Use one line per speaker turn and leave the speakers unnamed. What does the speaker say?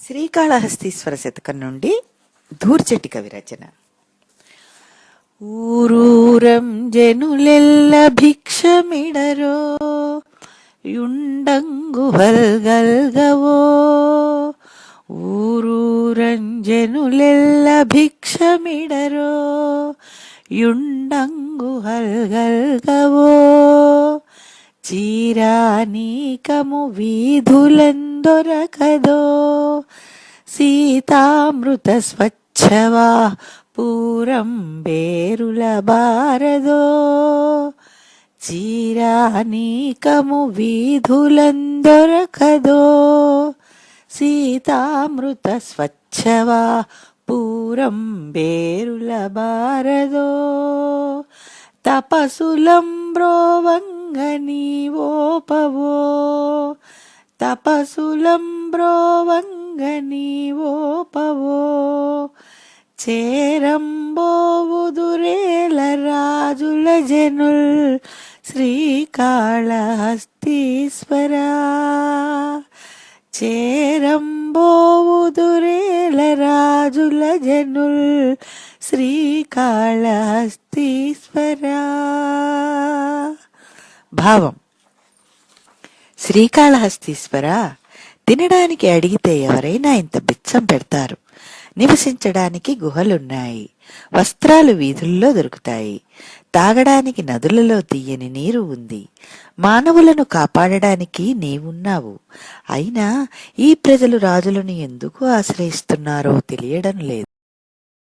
శ్రీకాళహస్తీశ్వర శతకం నుండి ధూర్జటి కవి రచన. ఊరూరం జనులెల్ల భిక్షమిడరో యుండంగుహల్గల్గవో. ఊరూరం జనులెల్ల భిక్షమిడరో యుండంగుహల్గల్గవో. చీరానీకము వీధులందొరకదో సీతామృత స్వచ్ఛవా పూరం బేరుల బారదో. చీరానీకము వీధులందొరకదో సీతామృత స్వచ్ఛవా పూరం బేరుల బారదో. తపసులంబ్రోవంగనీవోపవో తపసులంబ్రోవంగనీవోపవో. చేరంబోవుదురేల రాజుల జనుల్ శ్రీకాళహస్తీశ్వరా. చేరంబోవుదురేల రాజుల జనుల్ శ్రీకాళహస్తీశ్వరా. భావం: శ్రీకాళహస్తీశ్వర, తినడానికి అడిగితే ఎవరైనా ఇంత బిచ్చం పెడతారు. నివసించడానికి గుహలున్నాయి, వస్త్రాలు వీధుల్లో దొరుకుతాయి, తాగడానికి నదులలో తీయని నీరు ఉంది, మానవులను కాపాడడానికి నీవున్నావు. అయినా ఈ ప్రజలు రాజులను ఎందుకు ఆశ్రయిస్తున్నారో తెలియడం లేదు.